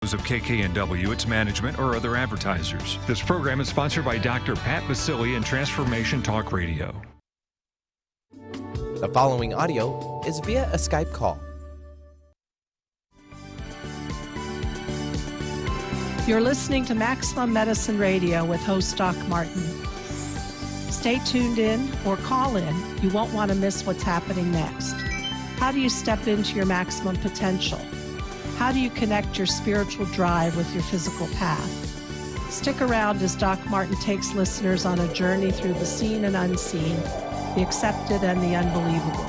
Of KKNW, its management, or other advertisers. This program is sponsored by Dr. Pat Basili and Transformation Talk Radio. The following audio is via a Skype call. You're listening to Maximum Medicine Radio with host Doc Martin. Stay tuned in or call in. You won't want to miss what's happening next. How do you step into your maximum potential? How do you connect your spiritual drive with your physical path? Stick around as Doc Martin takes listeners on a journey through the seen and unseen, the accepted and the unbelievable.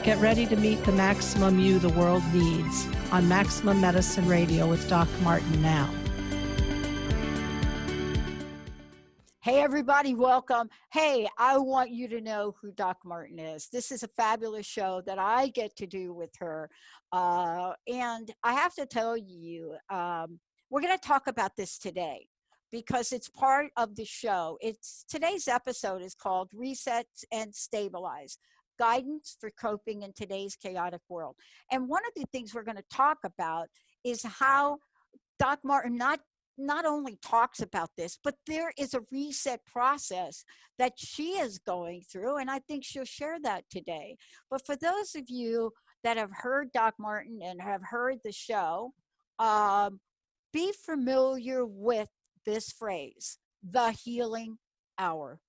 Get ready to meet the maximum you the world needs on Maximum Medicine Radio with Doc Martin now. Hey, everybody, welcome. Hey, I want you to know who Doc Martin is. This is a fabulous show that I get to do with her. And I have to tell you, we're going to talk about this today because it's part of the show. Today's episode is called Reset and Stabilize, Guidance for Coping in Today's Chaotic World. And one of the things we're going to talk about is how Doc Martin not only talks about this, but there is a reset process that she is going through, and I think she'll share that today. But for those of you that have heard Doc Martin and have heard the show, be familiar with this phrase, the healing hour.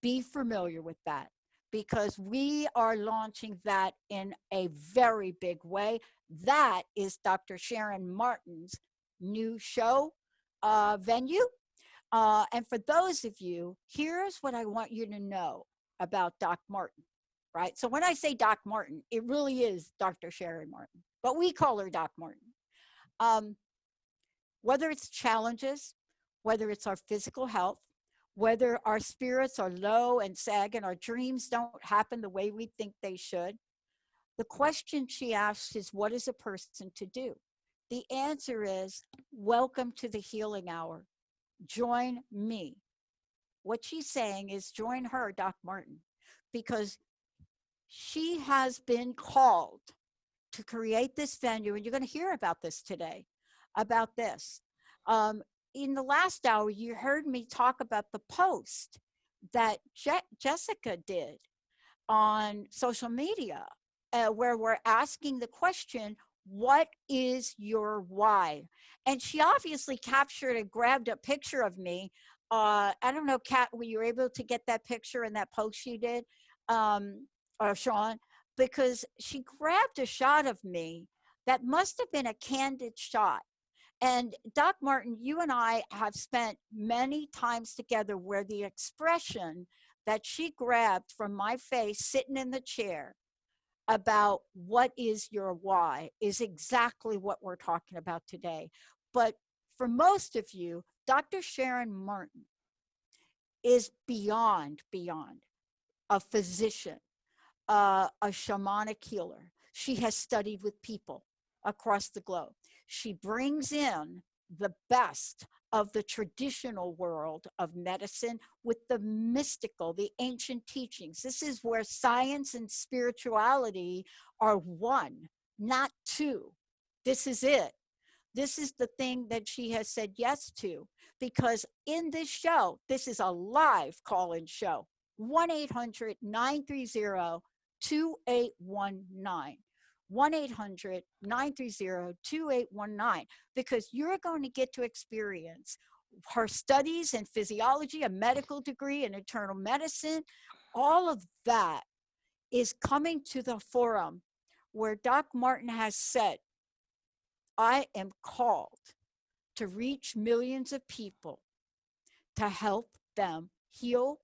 Be familiar with that because we are launching that in a very big way. That is Dr. Sharon Martin's new show venue. And for those of you, here's what I want you to know about Doc Martin, right? So when I say Doc Martin, it really is Dr. Sharon Martin, but we call her Doc Martin. Whether it's challenges, whether it's our physical health, whether our spirits are low and sag and our dreams don't happen the way we think they should, the question she asks is, what is a person to do? The answer is, welcome to the healing hour. Join me. What she's saying is join her, Doc Martin, because she has been called to create this venue, and you're going to hear about this today, about this. In the last hour, you heard me talk about the post that Jessica did on social media, where we're asking the question, what is your why? And she obviously captured and grabbed a picture of me. I don't know, Kat, were you able to get that picture in that post she did? Or Sean, because she grabbed a shot of me that must have been a candid shot. And Doc Martin, you and I have spent many times together where the expression that she grabbed from my face sitting in the chair about what is your why is exactly what we're talking about today. But for most of you, Dr. Sharon Martin is beyond a physician, a shamanic healer. She has studied with people across the globe. She brings in the best of the traditional world of medicine with the mystical, the ancient teachings. This is where science and spirituality are one, not two. This is it. This is the thing that she has said yes to, because in this show, this is a live call-in show, 1-800-930-2819. 1-800-930-2819, because you're going to get to experience her studies in physiology, a medical degree in internal medicine. All of that is coming to the forum where Doc Martin has said, I am called to reach millions of people to help them heal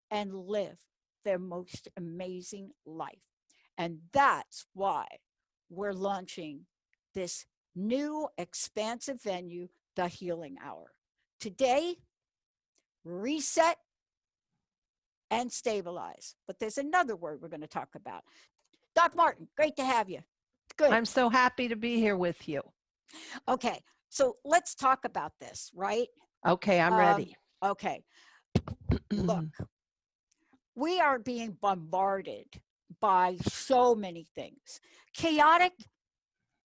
and live their most amazing life. And that's why we're launching this new expansive venue, the Healing Hour. Today, reset and stabilize. But there's another word we're going to talk about. Doc Martin, great to have you. Good. I'm so happy to be here with you. Okay, so let's talk about this, right? Okay, I'm ready. Okay. Look, we are being bombarded by so many things. Chaotic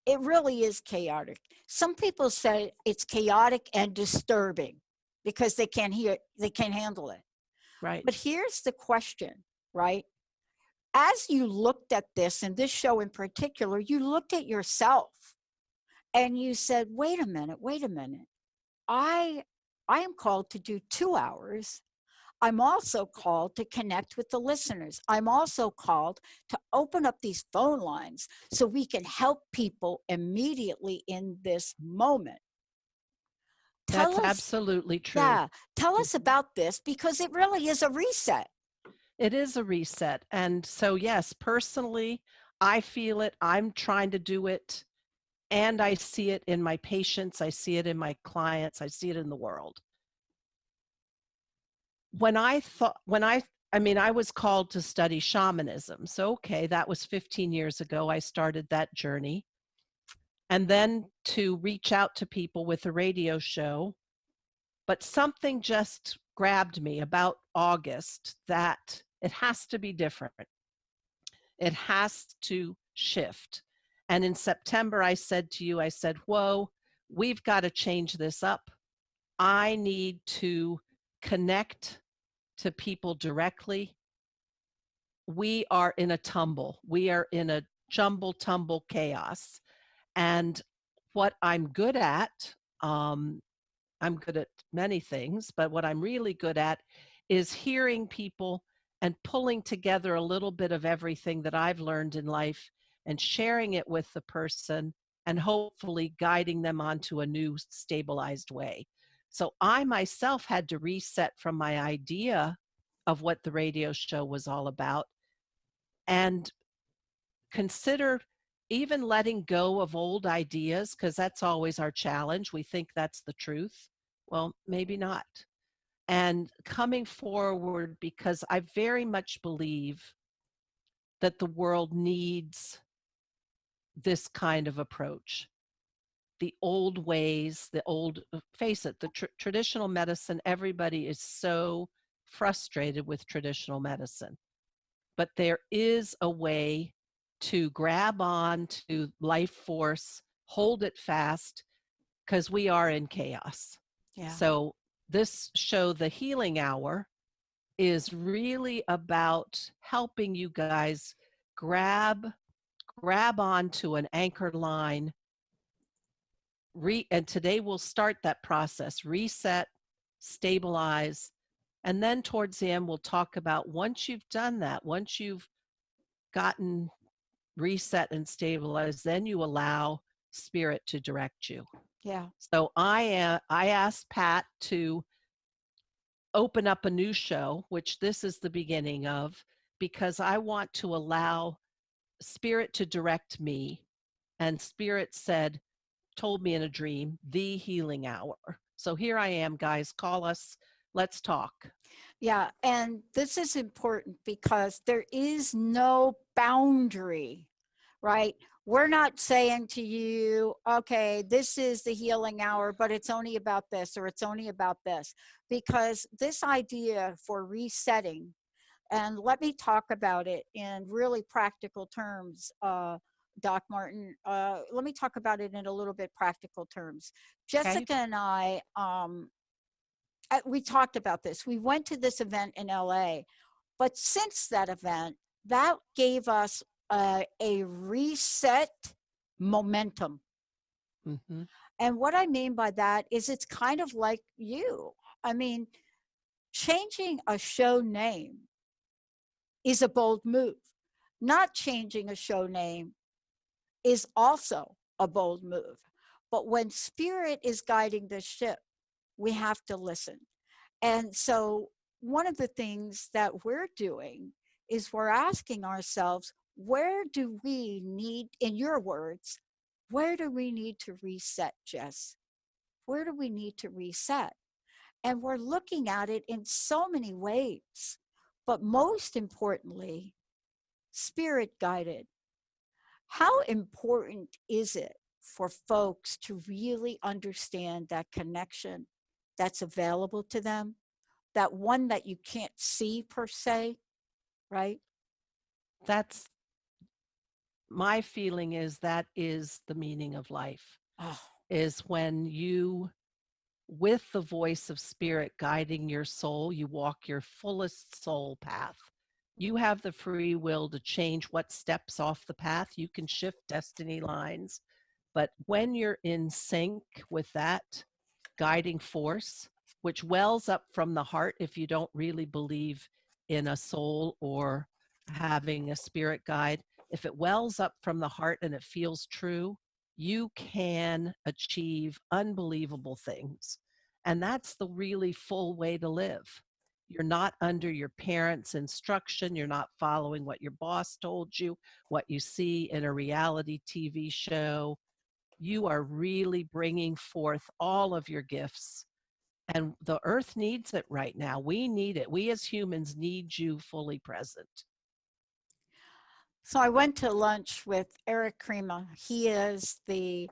it really is chaotic. Some people say it's chaotic and disturbing because they can't handle it. Right. But here's the question, right? As you looked at this, and this show in particular, you looked at yourself and you said, wait a minute. I am called to do 2 hours. I'm also called to connect with the listeners. I'm also called to open up these phone lines so we can help people immediately in this moment. Tell That's us, absolutely true. yeah, tell us about this because it really is a reset. It is a reset. And so, yes, personally, I feel it. I'm trying to do it. And I see it in my patients. I see it in my clients. I see it in the world. I was called to study shamanism. So, okay, that was 15 years ago. I started that journey. And then to reach out to people with a radio show. But something just grabbed me about August that it has to be different. It has to shift. And in September, I said to you, whoa, we've got to change this up. I need to connect to people directly. We are in a tumble. We are in a tumble chaos. And what I'm good at, I'm good at many things, but what I'm really good at is hearing people and pulling together a little bit of everything that I've learned in life and sharing it with the person and hopefully guiding them onto a new stabilized way. So I myself had to reset from my idea of what the radio show was all about and consider even letting go of old ideas, because that's always our challenge. We think that's the truth. Well, maybe not. And coming forward, because I very much believe that the world needs this kind of approach. The old ways, face it, the traditional medicine, everybody is so frustrated with traditional medicine. But there is a way to grab on to life force, hold it fast, because we are in chaos. Yeah. So this show, The Healing Hour, is really about helping you guys grab onto an anchor line. And today we'll start that process, reset, stabilize, and then towards the end we'll talk about once you've done that, once you've gotten reset and stabilized, then you allow spirit to direct you. Yeah. So I asked Pat to open up a new show, which this is the beginning of, because I want to allow spirit to direct me. And spirit told me in a dream, The Healing Hour. So here I am, guys, call us, let's talk. Yeah, and this is important because there is no boundary, right? We're not saying to you, okay, this is the healing hour, but it's only about this or it's only about this, because this idea for resetting, and let me talk about it in really practical terms, Doc Martin. Let me talk about it in a little bit practical terms. Jessica and I, we talked about this. We went to this event in LA, but since that event, that gave us a reset momentum. Mm-hmm. And what I mean by that is it's kind of like you. I mean, changing a show name is a bold move. Not changing a show name is also a bold move. But when spirit is guiding the ship, we have to listen. And so one of the things that we're doing is we're asking ourselves, where do we need, in your words, where do we need to reset, Jess? Where do we need to reset? And we're looking at it in so many ways. But most importantly, spirit guided. How important is it for folks to really understand that connection that's available to them? That one that you can't see per se, right? That's my feeling is that is the meaning of life, Oh, is when you, with the voice of spirit guiding your soul, you walk your fullest soul path. You have the free will to change what steps off the path. You can shift destiny lines. But when you're in sync with that guiding force, which wells up from the heart, if you don't really believe in a soul or having a spirit guide, if it wells up from the heart and it feels true, you can achieve unbelievable things. And that's the really full way to live. You're not under your parents' instruction. You're not following what your boss told you, what you see in a reality TV show. You are really bringing forth all of your gifts. And the earth needs it right now. We need it. We as humans need you fully present. so I went to lunch with Eric Krema. He is the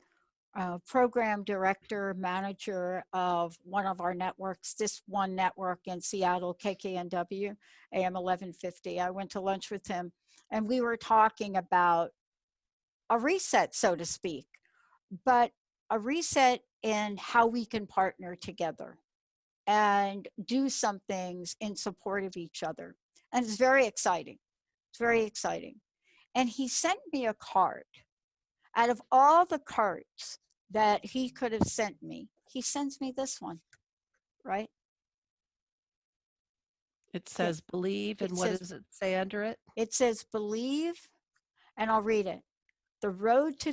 program director, manager of one of our networks, this one network in Seattle, KKNW, AM 1150. I went to lunch with him, and we were talking about a reset, so to speak, but a reset in how we can partner together and do some things in support of each other. And it's very exciting. It's very exciting. And he sent me a card. Out of all the cards that he could have sent me, he sends me this one, right? It says believe, and what does it say under it? It says believe, and I'll read it. The road to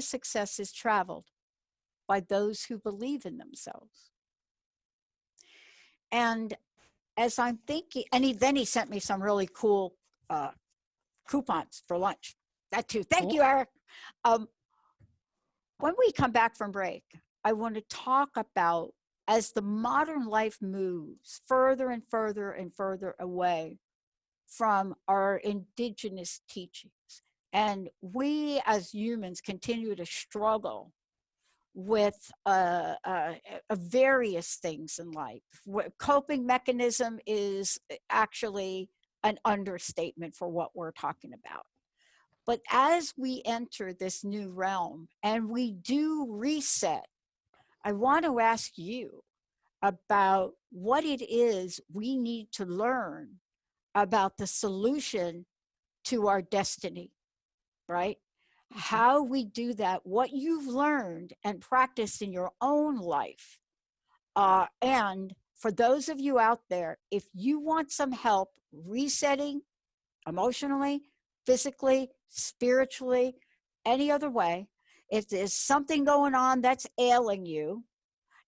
success is traveled by those who believe in themselves. And as I'm thinking, and then he sent me some really cool coupons for lunch. That too. Thank you, Eric. When we come back from break, I want to talk about, as the modern life moves further and further and further away from our indigenous teachings, and we as humans continue to struggle with various things in life. Coping mechanism is actually an understatement for what we're talking about. But as we enter this new realm and we do reset, I want to ask you about what it is we need to learn about the solution to our destiny, right? How we do that, what you've learned and practiced in your own life. And for those of you out there, if you want some help resetting emotionally, physically, spiritually, any other way, if there's something going on that's ailing you,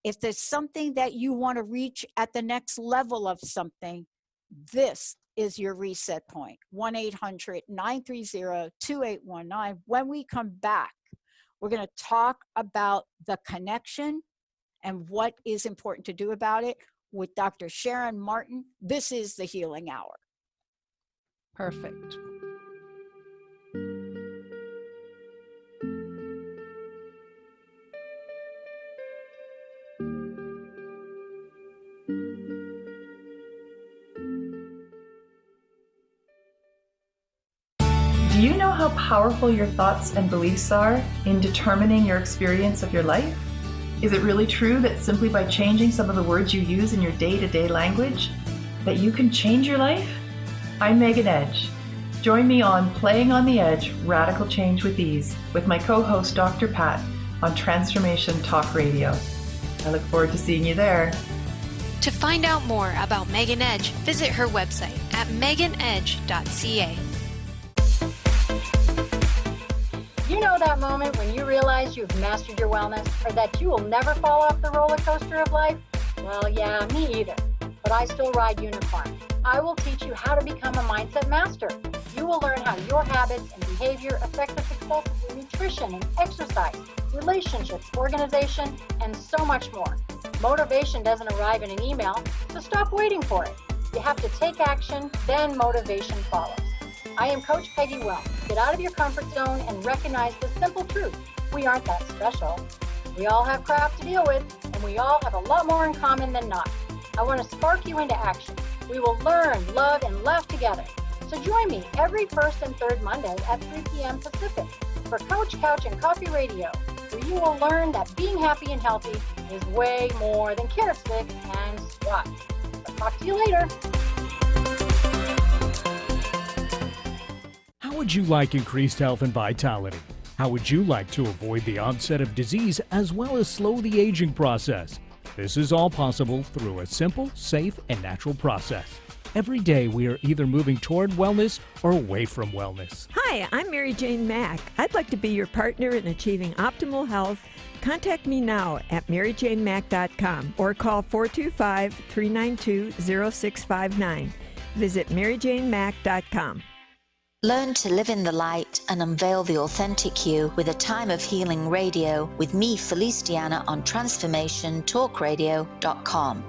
if there's something that you want to reach at the next level of something, this is your reset point. 1-800-930-2819. When we come back, we're going to talk about the connection and what is important to do about it with Dr. Sharon Martin. This is the Healing Hour. Perfect. Do you know how powerful your thoughts and beliefs are in determining your experience of your life? Is it really true that simply by changing some of the words you use in your day-to-day language, that you can change your life? I'm Megan Edge. Join me on Playing on the Edge, Radical Change with Ease, with my co-host Dr. Pat on Transformation Talk Radio. I look forward to seeing you there. To find out more about Megan Edge, visit her website at meganedge.ca. You know that moment when you realize you've mastered your wellness, or that you will never fall off the roller coaster of life? Well, yeah, me either. But I still ride unicorn. I will teach you how to become a mindset master. You will learn how your habits and behavior affect the success of your nutrition and exercise, relationships, organization, and so much more. Motivation doesn't arrive in an email, so stop waiting for it. You have to take action, then motivation follows. I am Coach Peggy Well. Get out of your comfort zone and recognize the simple truth. We aren't that special. We all have crap to deal with, and we all have a lot more in common than not. I want to spark you into action. We will learn, love, and laugh together. So join me every first and third Monday at 3 p.m. Pacific for Coach, Couch, and Coffee Radio, where you will learn that being happy and healthy is way more than carrot stick and squats. So talk to you later. How would you like increased health and vitality? How would you like to avoid the onset of disease as well as slow the aging process? This is all possible through a simple, safe, and natural process. Every day we are either moving toward wellness or away from wellness. Hi, I'm Mary Jane Mack. I'd like to be your partner in achieving optimal health. Contact me now at maryjanemack.com or call 425-392-0659. Visit maryjanemack.com. Learn to live in the light and unveil the authentic you with A Time of Healing Radio with me, Felice Diana, on transformationtalkradio.com.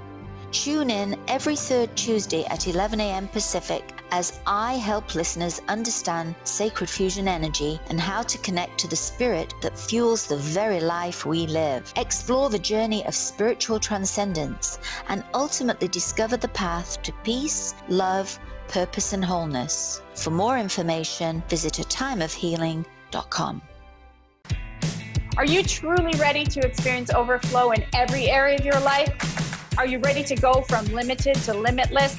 Tune in every third Tuesday at 11 a.m. Pacific as I help listeners understand sacred fusion energy and how to connect to the spirit that fuels the very life we live. Explore the journey of spiritual transcendence and ultimately discover the path to peace, love, purpose, and wholeness. For more information, visit atimeofhealing.com. Are you truly ready to experience overflow in every area of your life? Are you ready to go from limited to limitless?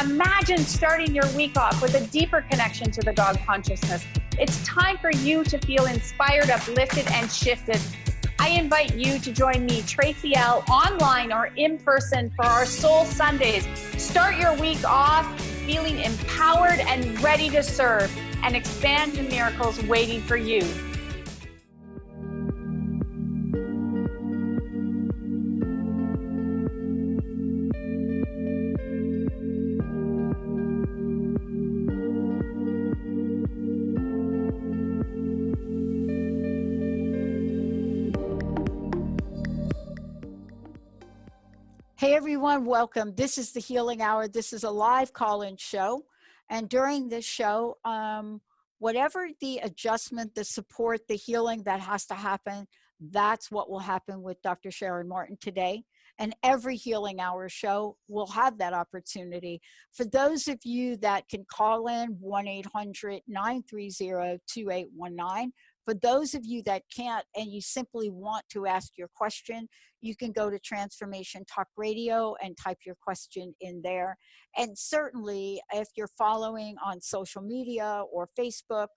Imagine starting your week off with a deeper connection to the God consciousness. It's time for you to feel inspired, uplifted, and shifted. I invite you to join me, Tracy L., online or in person for our Soul Sundays. Start your week off feeling empowered and ready to serve and expand the miracles waiting for you. Hey everyone, welcome. This is the Healing Hour. This is a live call-in show. And during this show, whatever the adjustment, the support, the healing that has to happen, that's what will happen with Dr. Sharon Martin today. And every Healing Hour show will have that opportunity. For those of you that can call in, 1-800-930-2819. For those of you that can't and you simply want to ask your question, you can go to Transformation Talk Radio and type your question in there. And certainly if you're following on social media or Facebook,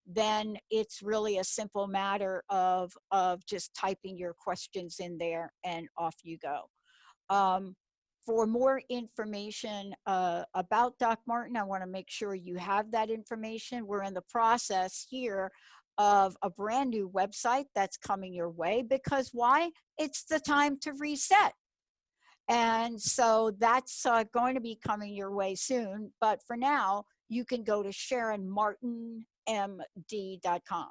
then it's really a simple matter of just typing your questions in there and off you go. For more information about Doc Martin, I want to make sure you have that information. We're in the process here of a brand new website that's coming your way because why? It's the time to reset. And so that's going to be coming your way soon. But for now, you can go to SharonMartinMD.com.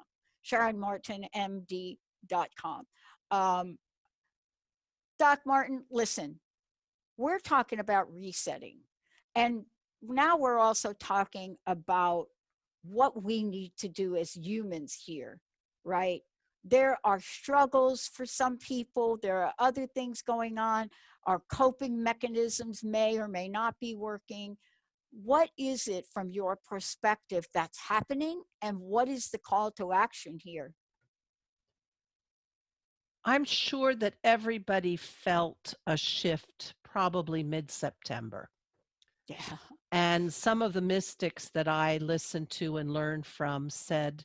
SharonMartinMD.com. Doc Martin, listen, we're talking about resetting. And now we're also talking about what we need to do as humans here, right? There are struggles for some people. There are other things going on. Our coping mechanisms may or may not be working. What is it from your perspective that's happening, and what is the call to action here? I'm sure that everybody felt a shift probably mid-September. Yeah. And some of the mystics that I listened to and learned from said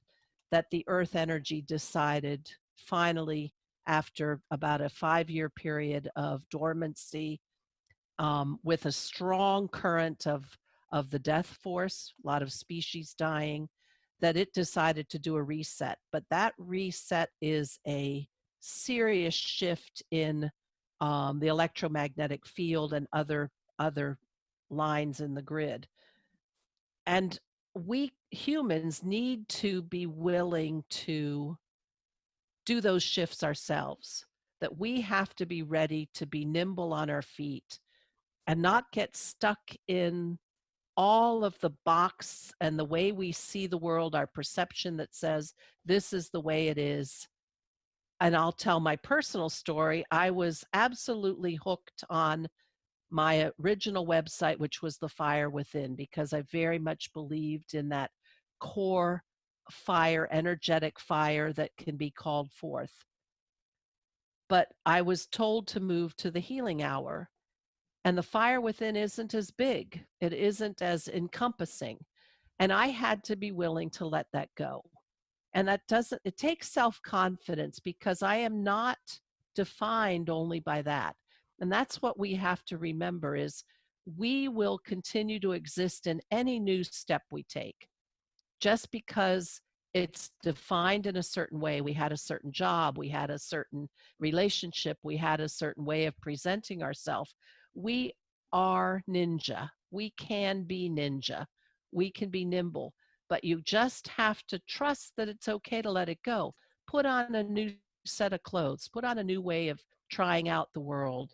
that the earth energy decided finally, after about a 5-year period of dormancy, with a strong current of the death force, a lot of species dying, that it decided to do a reset. But that reset is a serious shift in the electromagnetic field and other lines in the grid. And we humans need to be willing to do those shifts ourselves, that we have to be ready to be nimble on our feet and not get stuck in all of the box and the way we see the world, our perception that says this is the way it is. And I'll tell my personal story. I was absolutely hooked on my original website, which was The Fire Within, because I very much believed in that core fire, energetic fire that can be called forth. But I was told to move to the Healing Hour, and The Fire Within isn't as big, it isn't as encompassing. And I had to be willing to let that go. And it takes self-confidence, because I am not defined only by that. And that's what we have to remember, is we will continue to exist in any new step we take. Just because it's defined in a certain way, we had a certain job, we had a certain relationship, we had a certain way of presenting ourselves. We are ninja. We can be ninja. We can be nimble, but you just have to trust that it's okay to let it go. Put on a new set of clothes, put on a new way of trying out the world,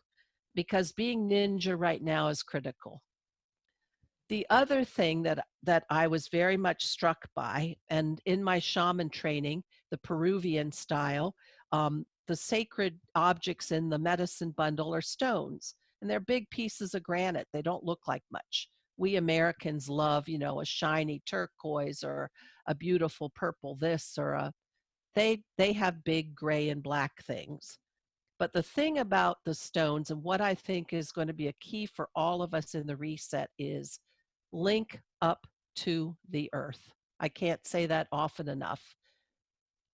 because being ninja right now is critical. The other thing that I was very much struck by, and in my shaman training, the Peruvian style, the sacred objects in the medicine bundle are stones, and they're big pieces of granite. They don't look like much. We Americans love, a shiny turquoise or a beautiful purple this or they have big gray and black things. But the thing about the stones, and what I think is going to be a key for all of us in the reset, is link up to the earth. I can't say that often enough.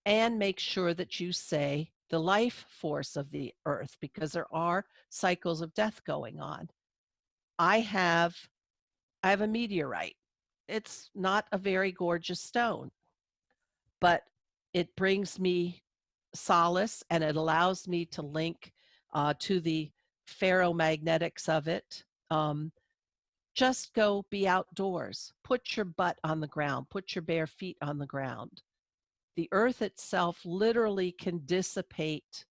And make sure that you say the life force of the earth, because there are cycles of death going on. I have a meteorite. It's not a very gorgeous stone, but it brings me solace, and it allows me to link to the ferromagnetics of it. Just go be outdoors. Put your butt on the ground. Put your bare feet on the ground. The earth itself literally can dissipate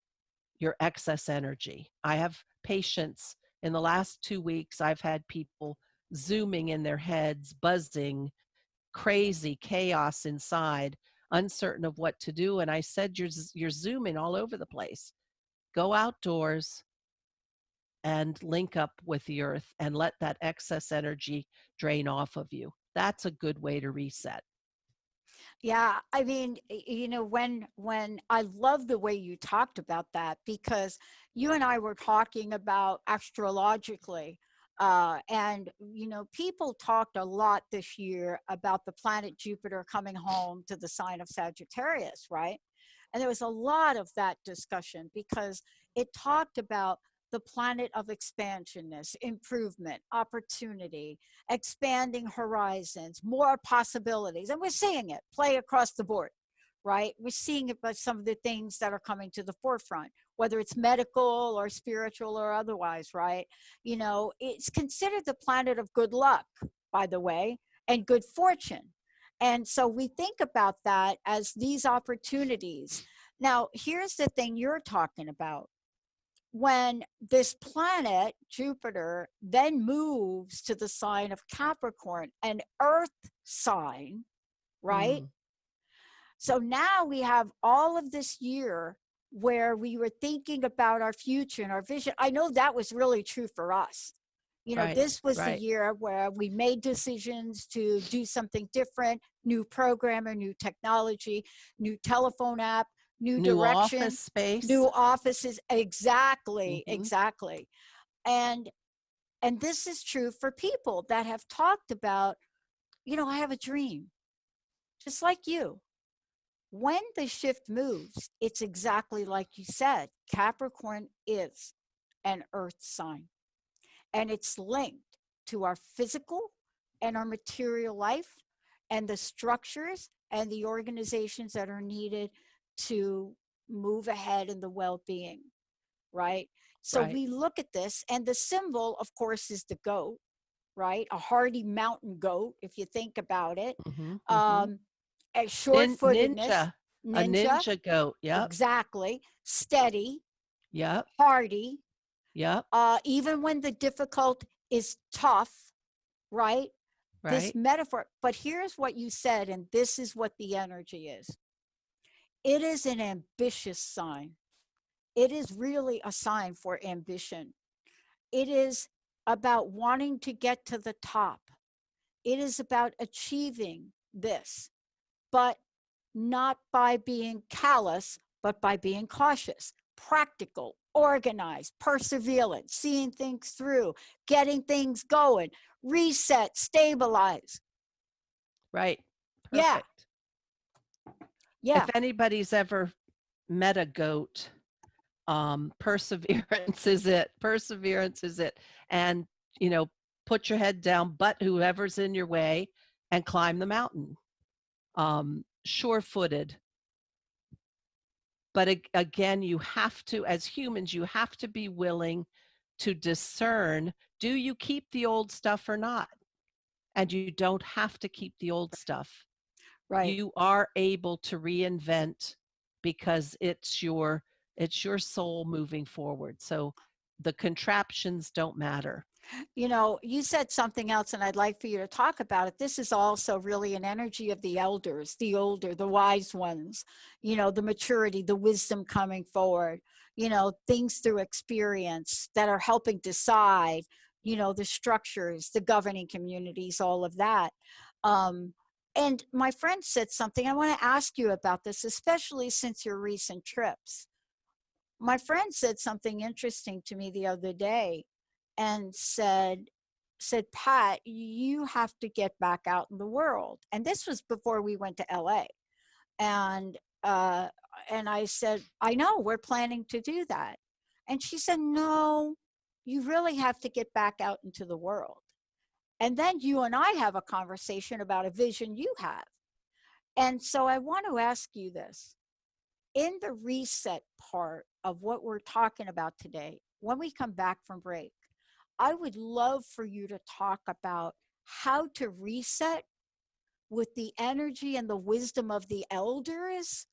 your excess energy. I have patients in the last 2 weeks. I've had people zooming in their heads, buzzing, crazy chaos inside, uncertain of what to do. And I said, you're zooming all over the place. Go outdoors and link up with the earth and let that excess energy drain off of you. That's a good way to reset. Yeah, I mean, when I love the way you talked about that, because you and I were talking about astrologically, and people talked a lot this year about the planet Jupiter coming home to the sign of Sagittarius, right? And there was a lot of that discussion, because it talked about the planet of expansionness, improvement, opportunity, expanding horizons, more possibilities. And we're seeing it play across the board, right? We're seeing it by some of the things that are coming to the forefront, whether it's medical or spiritual or otherwise, right? It's considered the planet of good luck, by the way, and good fortune. And so we think about that as these opportunities. Now, here's the thing you're talking about. When this planet, Jupiter, then moves to the sign of Capricorn, an earth sign, right? So now we have all of this year where we were thinking about our future and our vision. I know that was really true for us. This was the year where we made decisions to do something different, new programmer, new technology, new telephone app, new direction, office space, new offices. Exactly. And this is true for people that have talked about, I have a dream, just like you. When the shift moves, it's exactly like you said. Capricorn is an earth sign, and it's linked to our physical and our material life, and the structures and the organizations that are needed to move ahead in the well-being, right? So we look at this, and the symbol, of course, is the goat, right? A hardy mountain goat, if you think about it. A short-footedness, a ninja goat. Yep. Exactly. Steady. Yep. Hardy. Yep. Even when the difficult is tough, right? This metaphor. But here's what you said, and this is what the energy is. It is an ambitious sign. It is really a sign for ambition. It is about wanting to get to the top. It is about achieving this, but not by being callous, but by being cautious, practical, organized, perseverant, seeing things through, getting things going, reset, stabilize. Right. Yeah. Perfect. Yeah. If anybody's ever met a goat, perseverance is it. Perseverance is it. And, put your head down, butt whoever's in your way, and climb the mountain. Sure-footed. But again, you have to, as humans, you have to be willing to discern, do you keep the old stuff or not? And you don't have to keep the old stuff. Right. You are able to reinvent because it's your soul moving forward. So the contraptions don't matter. You said something else, and I'd like for you to talk about it. This is also really an energy of the elders, the older, the wise ones, the maturity, the wisdom coming forward, things through experience that are helping decide, the structures, the governing communities, all of that. And my friend said something, I want to ask you about this, especially since your recent trips. My friend said something interesting to me the other day and said, Pat, you have to get back out in the world. And this was before we went to LA. And I said, I know, we're planning to do that. And she said, no, you really have to get back out into the world. And then you and I have a conversation about a vision you have. And so I want to ask you this. In the reset part of what we're talking about today, when we come back from break, I would love for you to talk about how to reset with the energy and the wisdom of the elders,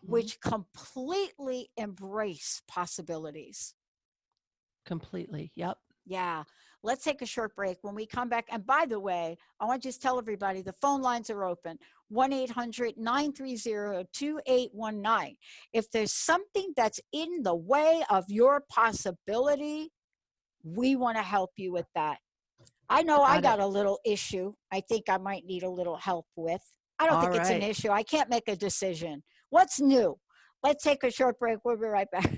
which completely embrace possibilities. Completely. Yep. Yeah. Let's take a short break. When we come back, and by the way, I want to just tell everybody the phone lines are open, 1-800-930-2819. If there's something that's in the way of your possibility, we want to help you with that. I know I got a little issue I think I might need a little help with. I don't think it's an issue. I can't make a decision. What's new? Let's take a short break. We'll be right back.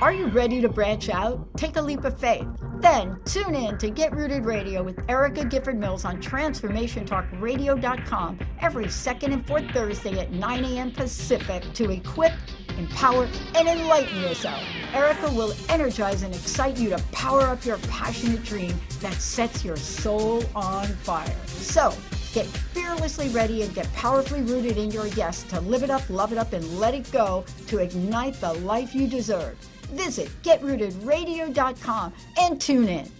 Are you ready to branch out? Take a leap of faith. Then tune in to Get Rooted Radio with Erica Gifford Mills on TransformationTalkRadio.com every second and fourth Thursday at 9 a.m. Pacific to equip, empower, and enlighten yourself. Erica will energize and excite you to power up your passionate dream that sets your soul on fire. So, get fearlessly ready and get powerfully rooted in your yes to live it up, love it up, and let it go to ignite the life you deserve. Visit GetRootedRadio.com and tune in.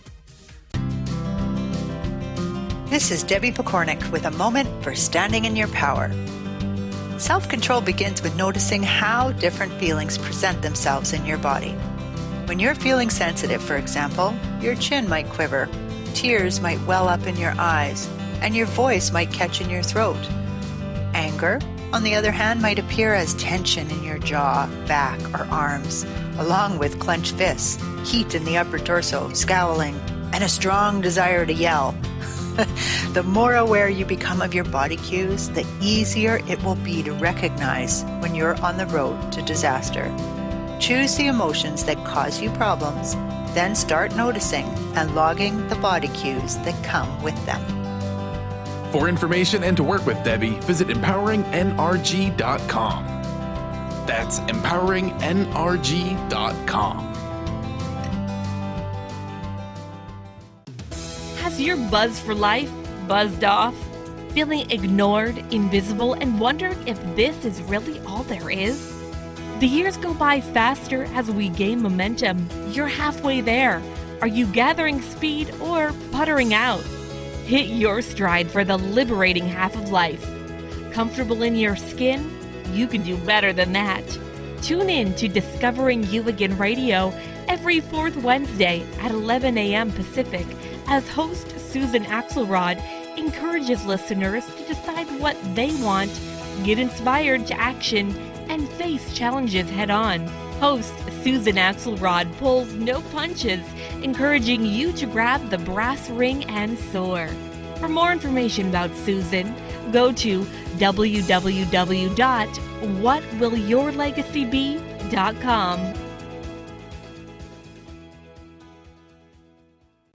This is Debbie Pokornik with a moment for standing in your power. Self-control begins with noticing how different feelings present themselves in your body. When you're feeling sensitive, for example, your chin might quiver, tears might well up in your eyes, and your voice might catch in your throat. Anger, on the other hand, might appear as tension in your jaw, back, or arms, along with clenched fists, heat in the upper torso, scowling, and a strong desire to yell. The more aware you become of your body cues, the easier it will be to recognize when you're on the road to disaster. Choose the emotions that cause you problems, then start noticing and logging the body cues that come with them. For information and to work with Debbie, visit empoweringnrg.com. That's empoweringnrg.com. Has your buzz for life buzzed off? Feeling ignored, invisible, and wondering if this is really all there is? The years go by faster as we gain momentum. You're halfway there. Are you gathering speed or puttering out? Hit your stride for the liberating half of life. comfortable in your skin? You can do better than that. Tune in to Discovering You Again Radio every fourth Wednesday at 11 a.m. Pacific as host Susan Axelrod encourages listeners to decide what they want, get inspired to action, and face challenges head on. Host Susan Axelrod pulls no punches, encouraging you to grab the brass ring and soar. For more information about Susan, go to www.whatwillyourlegacybe.com.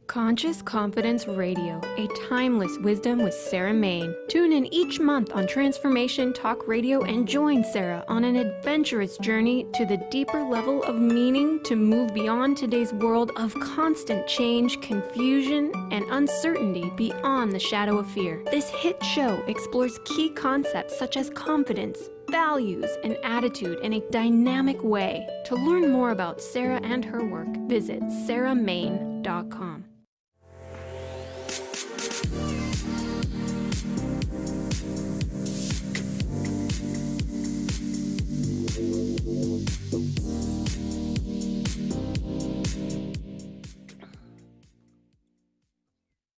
Conscious Confidence Radio, a timeless wisdom with Sarah Main. Tune in each month on Transformation Talk Radio and join Sarah on an adventurous journey to the deeper level of meaning to move beyond today's world of constant change, confusion, and uncertainty beyond the shadow of fear. This hit show explores key concepts such as confidence, values, and attitude in a dynamic way. To learn more about Sarah and her work, visit sarahmain.com.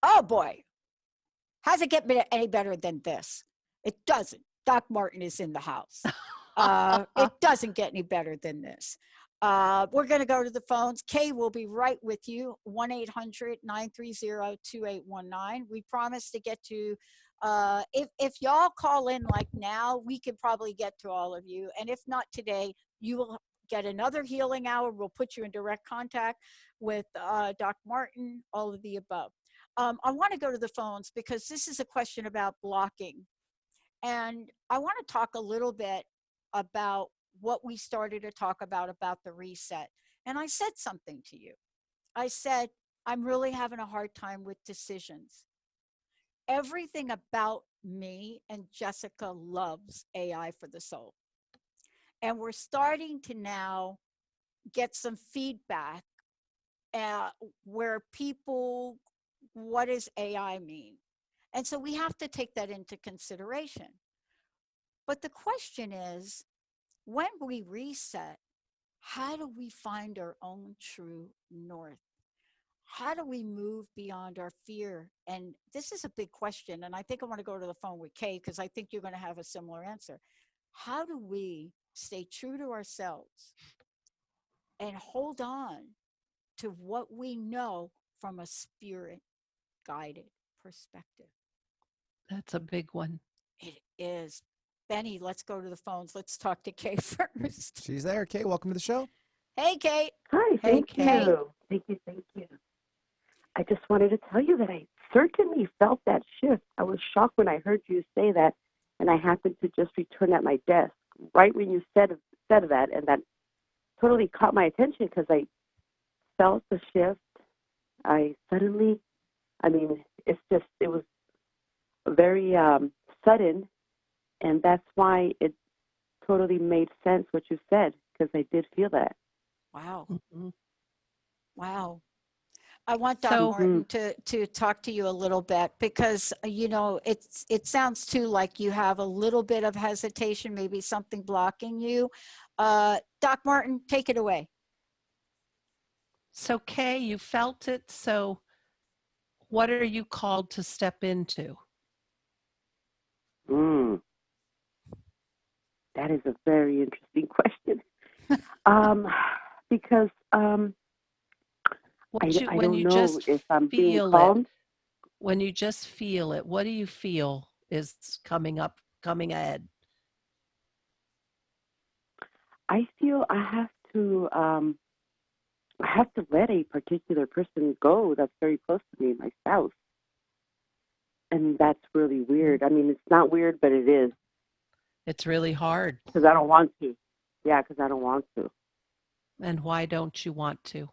Oh boy, how's it get any better than this? It doesn't. Doc Martin is in the house. It doesn't get any better than this. We're going to go to the phones. Kay will be right with you, 1-800-930-2819. We promise to get to, if y'all call in like now, we can probably get to all of you. And if not today, you will get another healing hour. We'll put you in direct contact with Doc Martin, all of the above. I want to go to the phones because this is a question about blocking. And I want to talk a little bit about what we started to talk about the reset. And I said something to you. I said, I'm really having a hard time with decisions. Everything about me and Jessica loves AI for the soul. And we're starting to now get some feedback where people, what does AI mean? And so we have to take that into consideration. But the question is, when we reset, how do we find our own true north? How do we move beyond our fear? And this is a big question. And I think I want to go to the phone with Kay because I think you're going to have a similar answer. How do we stay true to ourselves and hold on to what we know from a spirit guided perspective? That's a big one. It is. Benny, let's go to the phones. Let's talk to Kay first. She's there. Kay, welcome to the show. Hey, Kate. Hi, thank Kay. you. Thank you. I just wanted to tell you that I certainly felt that shift. I was shocked when I heard you say that, and I happened to just return at my desk right when you said that, and that totally caught my attention because I felt the shift. It was very sudden, and that's why it totally made sense what you said, because I did feel that. Wow. Mm-hmm. Wow. I want Doc Martin to talk to you a little bit because, it sounds too like you have a little bit of hesitation, maybe something blocking you. Doc Martin, take it away. So, Kay, you felt it. So what are you called to step into? That is a very interesting question. Because I don't know if I'm being called. When you just feel it, what do you feel is coming ahead? I feel I have to let a particular person go that's very close to me, my spouse. And that's really weird. I mean, it's not weird, but it is. It's really hard. Because I don't want to. Yeah, because I don't want to. And why don't you want to?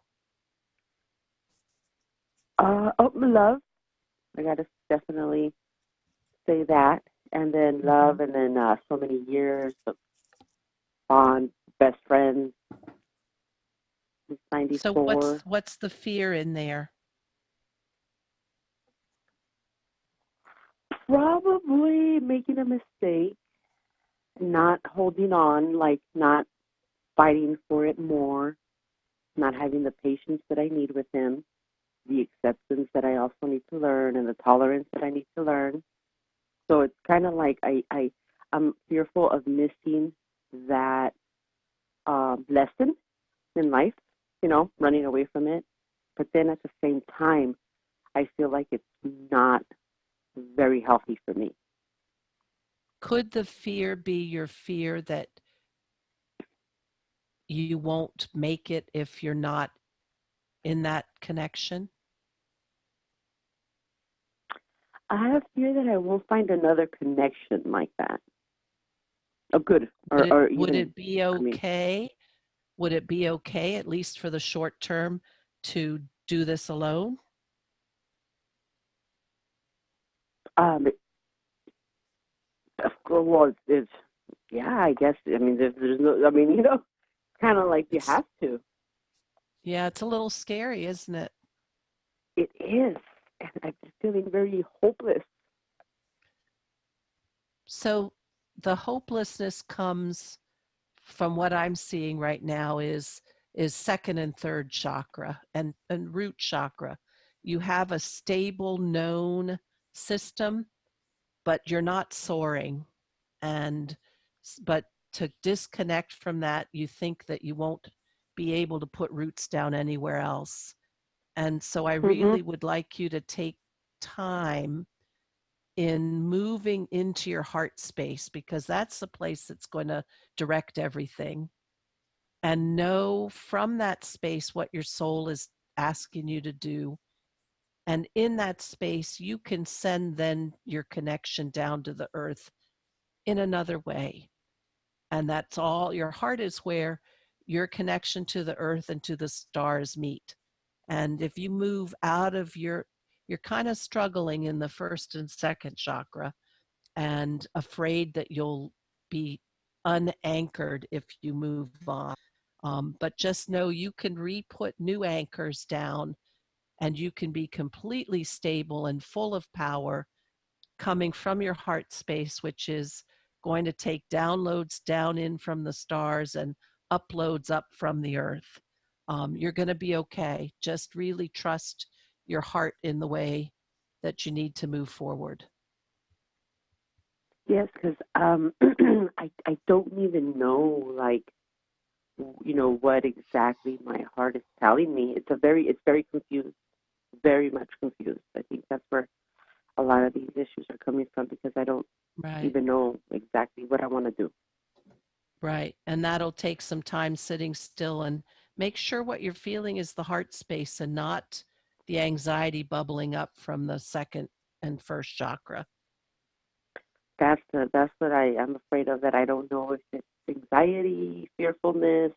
Love. I got to definitely say that. And then love, and then so many years of bond, best friends. Since 94. So what's the fear in there? Probably making a mistake not holding on, like not fighting for it more, not having the patience that I need with him, the acceptance that I also need to learn, and the tolerance that I need to learn. So it's kind of like I'm fearful of missing that lesson in life, running away from it. But then at the same time, I feel like it's not very healthy for me. Could the fear be your fear that you won't make it if you're not in that connection? I have fear that I won't find another connection like that. A good, Would it be okay? Would it be okay, at least for the short term, to do this alone? It's yeah, I guess. I mean, there's no. I mean, kind of like you have to. Yeah, it's a little scary, isn't it? It is, and I'm just feeling very hopeless. So the hopelessness comes from what I'm seeing right now is second and third chakra and root chakra. You have a stable, known system, but you're not soaring. But to disconnect from that, you think that you won't be able to put roots down anywhere else. And so I really would like you to take time in moving into your heart space, because that's the place that's going to direct everything. And know from that space what your soul is asking you to do. And in that space, you can send then your connection down to the earth in another way. And that's all. Your heart is where your connection to the earth and to the stars meet. And if you move out of you're kind of struggling in the first and second chakra and afraid that you'll be unanchored if you move on. But just know you can re-put new anchors down, and you can be completely stable and full of power coming from your heart space, which is going to take downloads down in from the stars and uploads up from the earth. You're going to be okay. Just really trust your heart in the way that you need to move forward. Yes, because I don't even know, like, what exactly my heart is telling me. It's very confused, very much confused. I think that's where a lot of these issues are coming from, because I don't even know exactly what I want to do. Right. And that'll take some time sitting still, and make sure what you're feeling is the heart space and not the anxiety bubbling up from the second and first chakra. That's what I am afraid of, that I don't know if it's anxiety, fearfulness,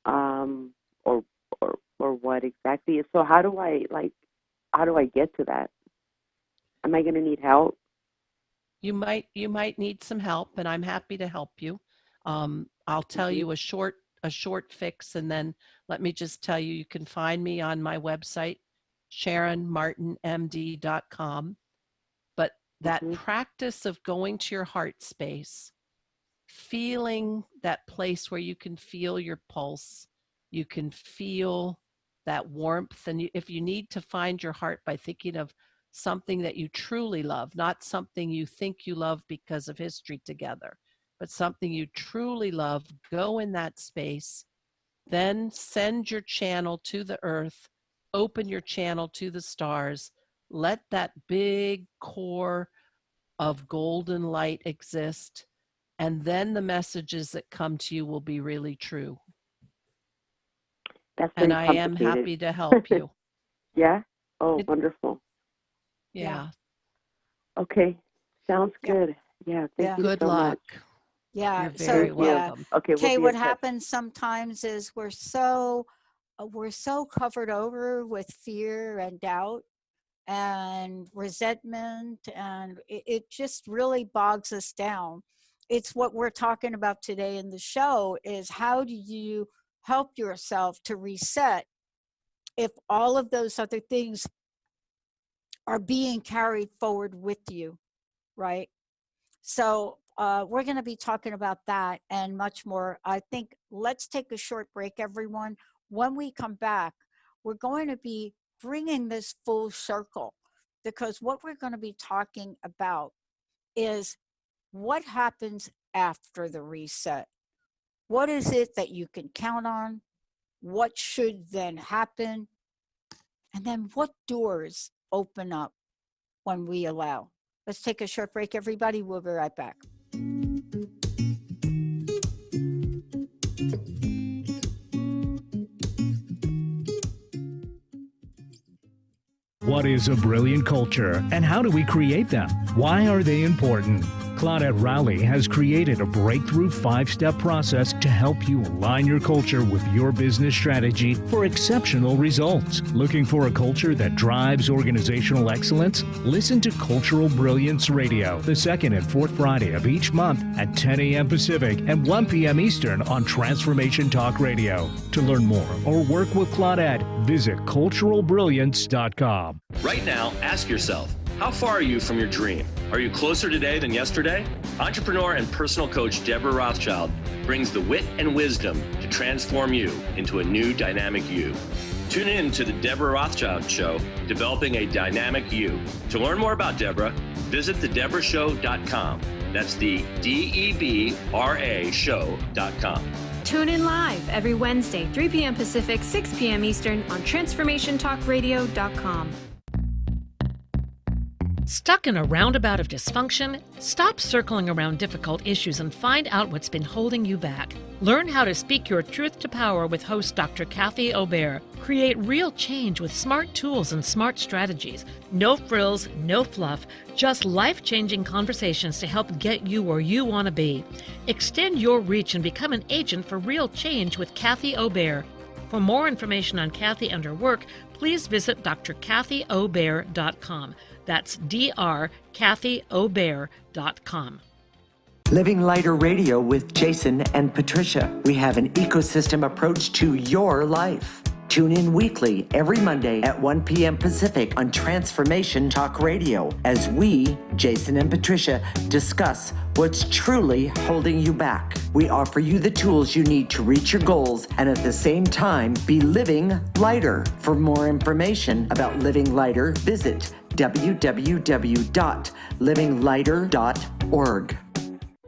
or what exactly. So how do I get to that? Am I going to need help? You might need some help, and I'm happy to help you. I'll tell you a short fix, and then let me just tell you, you can find me on my website, SharonMartinMD.com. But that practice of going to your heart space, feeling that place where you can feel your pulse, you can feel that warmth. And if you need to find your heart by thinking of something that you truly love, not something you think you love because of history together, but something you truly love, go in that space, then send your channel to the earth, open your channel to the stars, let that big core of golden light exist, and then the messages that come to you will be really true. That's and very I am happy to help you. Yeah? Oh, wonderful. Yeah. Okay. Sounds good. Yeah, thank you Good so luck. much. Yeah. You're very welcome. Okay, we'll Kay, be what in touch. happens sometimes is we're so covered over with fear and doubt and resentment, and it just really bogs us down. It's what we're talking about today in the show, is how do you help yourself to reset if all of those other things are being carried forward with you, right? So we're going to be talking about that and much more. I think let's take a short break, everyone. When we come back, we're going to be bringing this full circle, because what we're going to be talking about is what happens after the reset. What is it that you can count on? What should then happen? And then what doors open up when we allow? Let's take a short break, everybody. We'll be right back. What is a brilliant culture, and how do we create them? Why are they important? Claudette Rowley has created a breakthrough 5-step process to help you align your culture with your business strategy for exceptional results. Looking for a culture that drives organizational excellence? Listen to Cultural Brilliance Radio, the second and fourth Friday of each month at 10 a.m. Pacific and 1 p.m. Eastern on Transformation Talk Radio. To learn more or work with Claudette, visit culturalbrilliance.com. Right now, ask yourself, how far are you from your dream? Are you closer today than yesterday? Entrepreneur and personal coach Deborah Rothschild brings the wit and wisdom to transform you into a new dynamic you. Tune in to the Deborah Rothschild Show, Developing a Dynamic You. To learn more about Deborah, visit thedeborahshow.com. That's the DEBRA show.com. Tune in live every Wednesday, 3 p.m. Pacific, 6 p.m. Eastern on TransformationTalkRadio.com. Stuck in a roundabout of dysfunction? Stop circling around difficult issues and find out what's been holding you back. Learn how to speak your truth to power with host Dr. Kathy Obear. Create real change with smart tools and smart strategies. No frills, no fluff, just life-changing conversations to help get you where you want to be. Extend your reach and become an agent for real change with Kathy Obear. For more information on Kathy and her work, please visit drkathyobear.com. That's drkathyobear.com. Living Lighter Radio with Jason and Patricia. We have an ecosystem approach to your life. Tune in weekly every Monday at 1 p.m. Pacific on Transformation Talk Radio as we, Jason and Patricia, discuss what's truly holding you back. We offer you the tools you need to reach your goals and at the same time be living lighter. For more information about Living Lighter, visit www.livinglighter.org.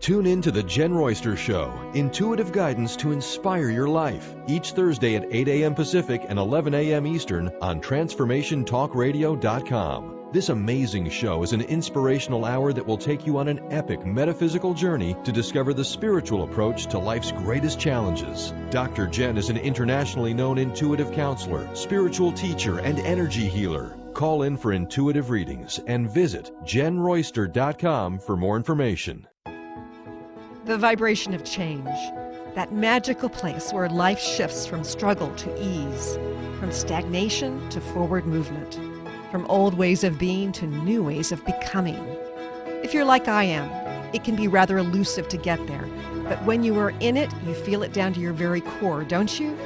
Tune in to The Jen Royster Show, intuitive guidance to inspire your life, each Thursday at 8 a.m. Pacific and 11 a.m. Eastern on TransformationTalkRadio.com. This amazing show is an inspirational hour that will take you on an epic metaphysical journey to discover the spiritual approach to life's greatest challenges. Dr. Jen is an internationally known intuitive counselor, spiritual teacher, and energy healer. Call in for intuitive readings and visit jenroyster.com for more information. The vibration of change, that magical place where life shifts from struggle to ease, from stagnation to forward movement, from old ways of being to new ways of becoming. If you're like I am, it can be rather elusive to get there, but when you are in it, you feel it down to your very core, don't you?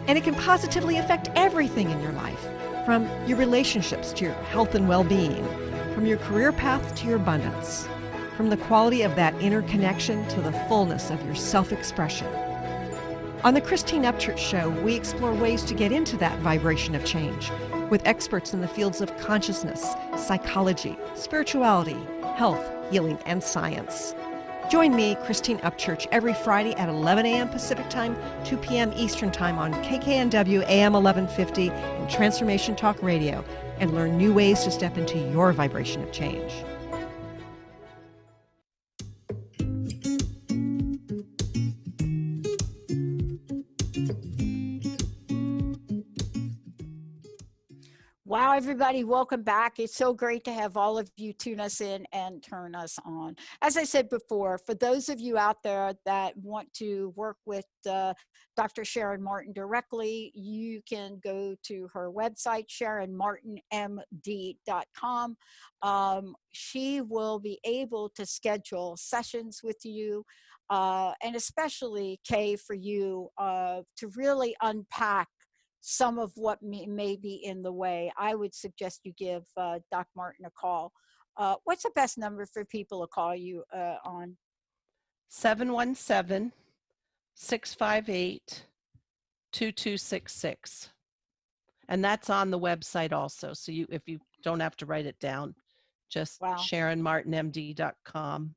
And it can positively affect everything in your life, from your relationships to your health and well-being, from your career path to your abundance, from the quality of that inner connection to the fullness of your self-expression. On the Christine Upchurch Show, we explore ways to get into that vibration of change with experts in the fields of consciousness, psychology, spirituality, health, healing, and science. Join me, Christine Upchurch, every Friday at 11 a.m. Pacific Time, 2 p.m. Eastern Time on KKNW AM 1150 and Transformation Talk Radio, and learn new ways to step into your vibration of change. Wow, everybody, welcome back. It's so great to have all of you tune us in and turn us on. As I said before, for those of you out there that want to work with Dr. Sharon Martin directly, you can go to her website, SharonMartinMD.com. She will be able to schedule sessions with you, and especially, Kay, for you to really unpack some of what may be in the way. I would suggest you give Doc Martin a call. What's the best number for people to call you on? 717-658-2266. And that's on the website also. So if you don't have to write it down, just SharonMartinMD.com.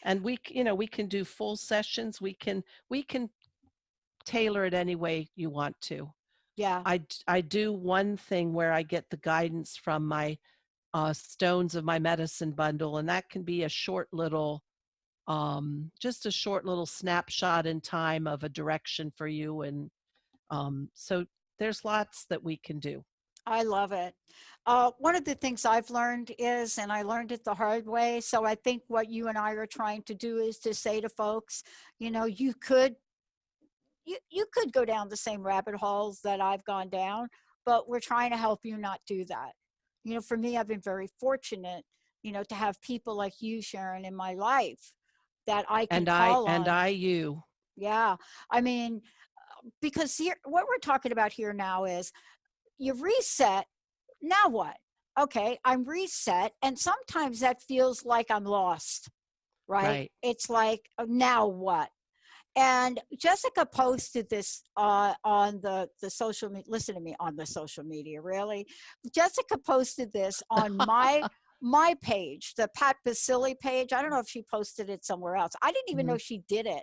And we can do full sessions. We can tailor it any way you want to. Yeah. I do one thing where I get the guidance from my stones of my medicine bundle, and that can be a short little just a short little snapshot in time of a direction for you. And so there's lots that we can do. I love it. One of the things I've learned is, and I learned it the hard way, so I think what you and I are trying to do is to say to folks, you could go down the same rabbit holes that I've gone down, but we're trying to help you not do that. For me, I've been very fortunate, to have people like you, Sharon, in my life that I can call on. You. Yeah. I mean, because here, what we're talking about here now is you reset. Now what? Okay, I'm reset. And sometimes that feels like I'm lost, right? It's like, now what? And Jessica posted this on the social media. Listen to me, on the social media, really. Jessica posted this on my page, the Pat Basili page. I don't know if she posted it somewhere else. I didn't even know she did it.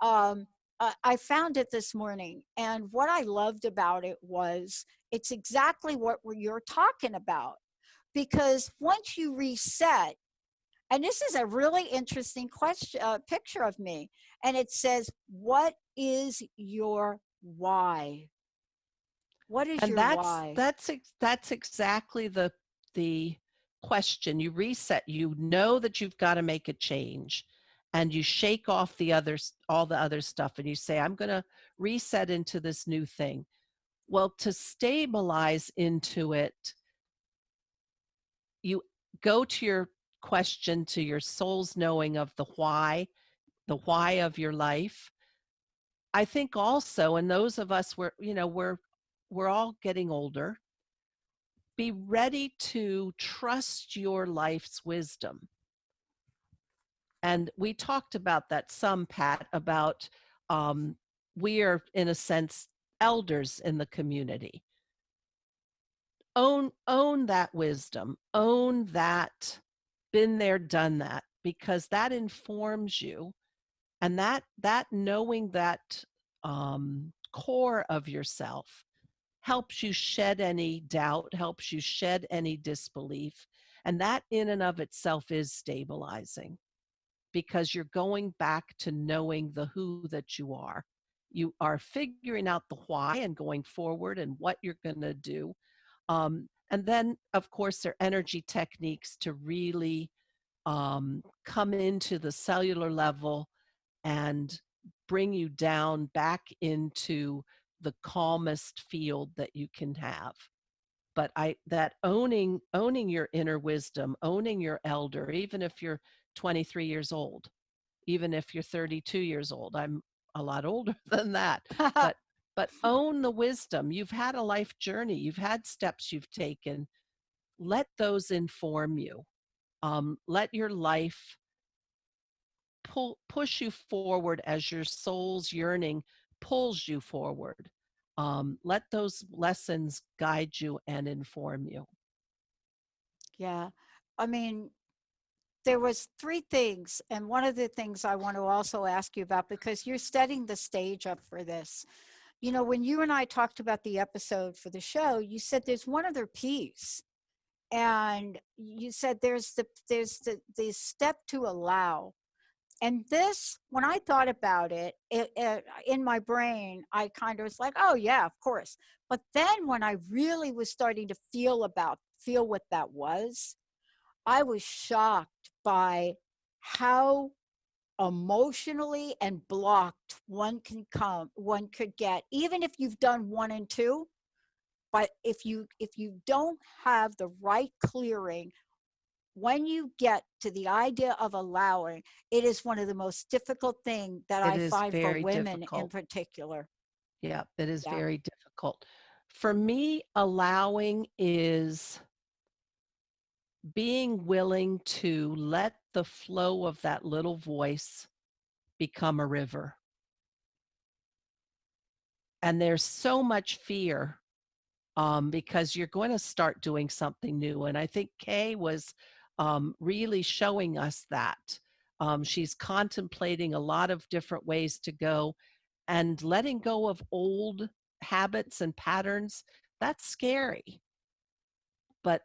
I found it this morning, and what I loved about it was it's exactly what you're talking about. Because once you reset, and this is a really interesting picture of me, and it says, "What is your why?" What is your why? That's exactly the question. You reset. You know that you've got to make a change, and you shake off all the other stuff, and you say, "I'm going to reset into this new thing." Well, to stabilize into it, you go to your question, to your soul's knowing of the why of your life. I think also, and those of us we're all getting older, be ready to trust your life's wisdom. And we talked about that some, Pat, about we are, in a sense, elders in the community. Own that wisdom, own that, been there, done that, because that informs you. And that knowing that core of yourself helps you shed any doubt, helps you shed any disbelief. And that in and of itself is stabilizing, because you're going back to knowing the who that you are. You are figuring out the why and going forward and what you're going to do. And then, of course, there are energy techniques to really come into the cellular level and bring you down back into the calmest field that you can have. But that owning your inner wisdom, owning your elder, even if you're 23 years old, even if you're 32 years old. I'm a lot older than that. But own the wisdom. You've had a life journey. You've had steps you've taken. Let those inform you. Let your life push you forward as your soul's yearning pulls you forward. Let those lessons guide you and inform you. Yeah. I mean, there was 3 things, and one of the things I want to also ask you about, because you're setting the stage up for this. When you and I talked about the episode for the show, you said there's one other piece, and you said there's the step to allow. And this, when I thought about it, in my brain, I kind of was like, oh yeah, of course. But then when I really was starting to feel what that was, I was shocked by how emotionally and blocked one could get, even if you've done 1 and 2. But if you don't have the right clearing, when you get to the idea of allowing, it is one of the most difficult things that I find for women in particular. Yeah, it is very difficult. For me, allowing is being willing to let the flow of that little voice become a river. And there's so much fear because you're going to start doing something new. And I think Kay was really showing us that. She's contemplating a lot of different ways to go, and letting go of old habits and patterns. That's scary. But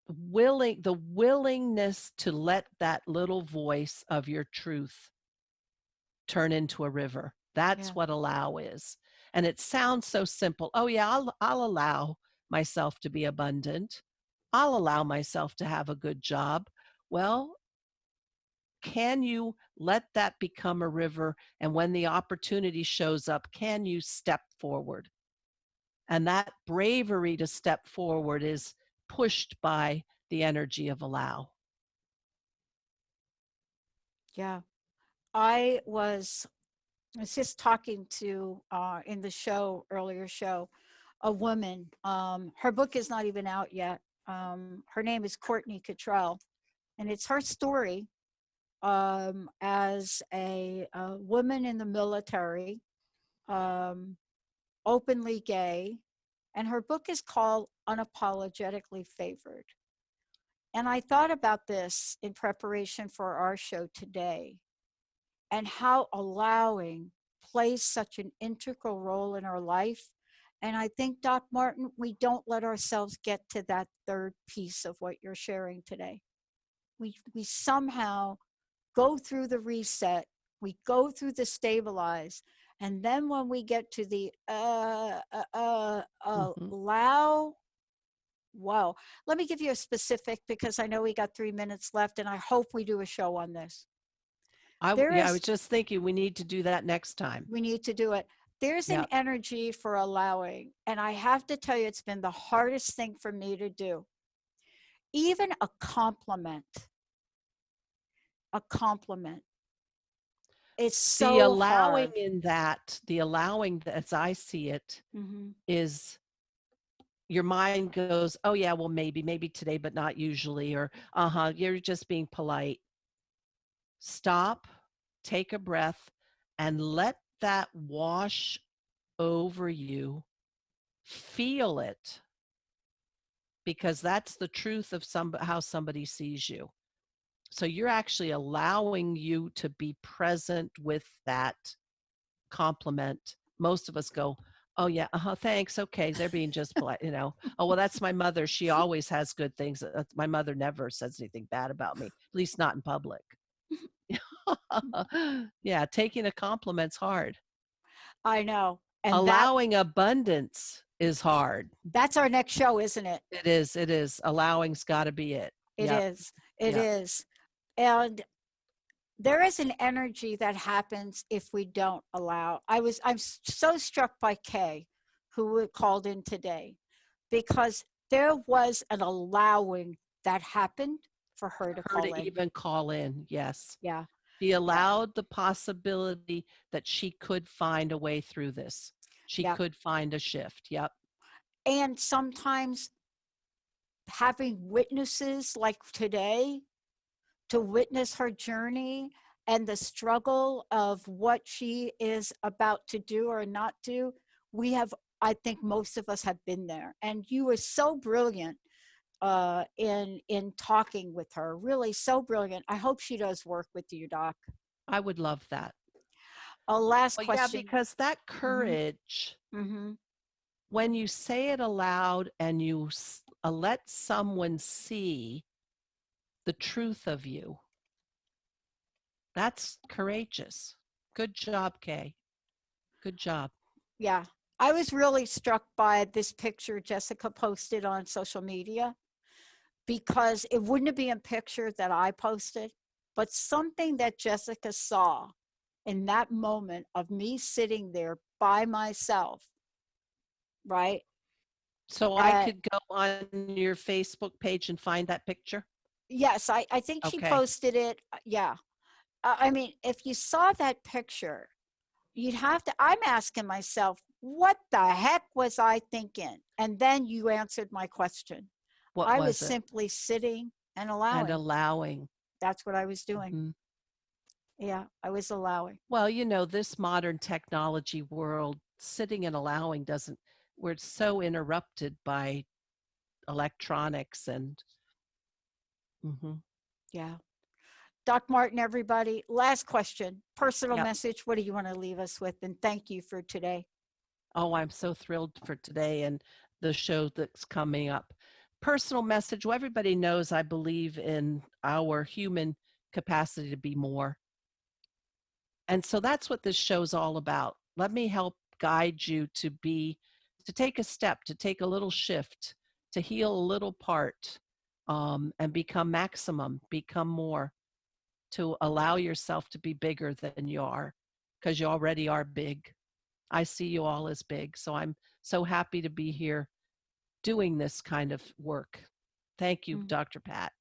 the willingness to let that little voice of your truth turn into a river. That's what allow is. And it sounds so simple. Oh yeah, I'll allow myself to be abundant. I'll allow myself to have a good job. Well, can you let that become a river? And when the opportunity shows up, can you step forward? And that bravery to step forward is pushed by the energy of allow. Yeah. I was just talking to, in the earlier show, a woman. Her book is not even out yet. Her name is Courtney Cottrell, and it's her story as a woman in the military, openly gay, and her book is called Unapologetically Favored. And I thought about this in preparation for our show today, and how allowing plays such an integral role in our life. And I think, Doc Martin, we don't let ourselves get to that third piece of what you're sharing today. We somehow go through the reset, we go through the stabilize, and then when we get to the allow, wow. Let me give you a specific, because I know we got 3 minutes left, and I hope we do a show on this. I was just thinking we need to do that next time. We need to do it. There's an energy for allowing, and I have to tell you, it's been the hardest thing for me to do. Even a compliment. It's so the allowing hard. in that, the allowing, as I see it, is your mind goes, oh yeah, well maybe today, but not usually, or you're just being polite. Stop, take a breath, and let that wash over you. Feel it, because that's the truth of how somebody sees you. So you're actually allowing you to be present with that compliment. Most of us go, oh yeah, thanks, okay, they're being just polite, oh well, that's my mother, she always has good things. My mother never says anything bad about me, at least not in public. Yeah, taking a compliment's hard. I know. And allowing abundance is hard. That's our next show, isn't it? It is. Allowing's got to be it. It is. And there is an energy that happens if we don't allow. I'm so struck by Kay, who called in today, because there was an allowing that happened for her to call in. Even call in, yes. Yeah. She allowed the possibility that she could find a way through this. She could find a shift. Yep. And sometimes having witnesses like today to witness her journey and the struggle of what she is about to do or not do, I think most of us have been there. And you were so brilliant in talking with her, really so brilliant. I hope she does work with you, Doc. I would love that. A last question. Yeah, because that courage, when you say it aloud and you let someone see the truth of you, that's courageous. Good job, Kay. Good job. Yeah. I was really struck by this picture Jessica posted on social media, because it wouldn't be a picture that I posted, but something that Jessica saw in that moment of me sitting there by myself, right? So I could go on your Facebook page and find that picture? Yes, I think she posted it. Yeah. I mean, if you saw that picture, you'd have to, I'm asking myself, what the heck was I thinking? And then you answered my question. I was simply sitting And allowing. That's what I was doing. Mhm. Yeah, I was allowing. Well, this modern technology world, sitting and allowing we're so interrupted by electronics and Yeah. Doc Martin, everybody, last question, personal Yep. message. What do you want to leave us with? And thank you for today. Oh, I'm so thrilled for today and the show that's coming up. Personal message. Well, everybody knows I believe in our human capacity to be more. And so that's what this show's all about. Let me help guide you to take a step, to take a little shift, to heal a little part, and become maximum, become more, to allow yourself to be bigger than you are, because you already are big. I see you all as big. So I'm so happy to be here doing this kind of work. Thank you, Dr. Pat.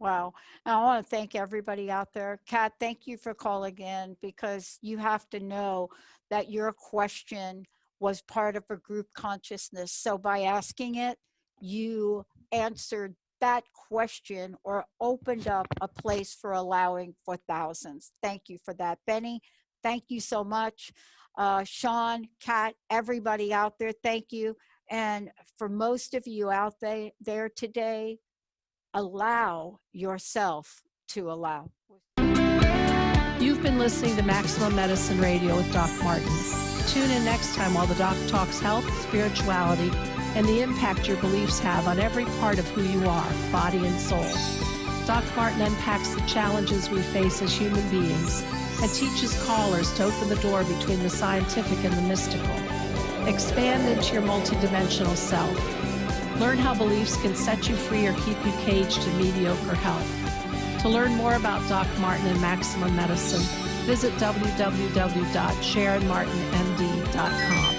Wow. And I want to thank everybody out there. Kat, thank you for calling in, because you have to know that your question was part of a group consciousness. So by asking it, you answered that question or opened up a place for allowing for thousands. Thank you for that. Benny, thank you so much. Sean, Kat, everybody out there, thank you. And for most of you out there today, allow yourself to allow. You've been listening to Maximum Medicine Radio with Doc Martin. Tune in next time while the doc talks health, spirituality, and the impact your beliefs have on every part of who you are, body and soul. Doc Martin unpacks the challenges we face as human beings and teaches callers to open the door between the scientific and the mystical. Expand into your multidimensional self. Learn how beliefs can set you free or keep you caged in mediocre health. To learn more about Doc Martin and Maximum Medicine, visit www.sharonmartinmd.com.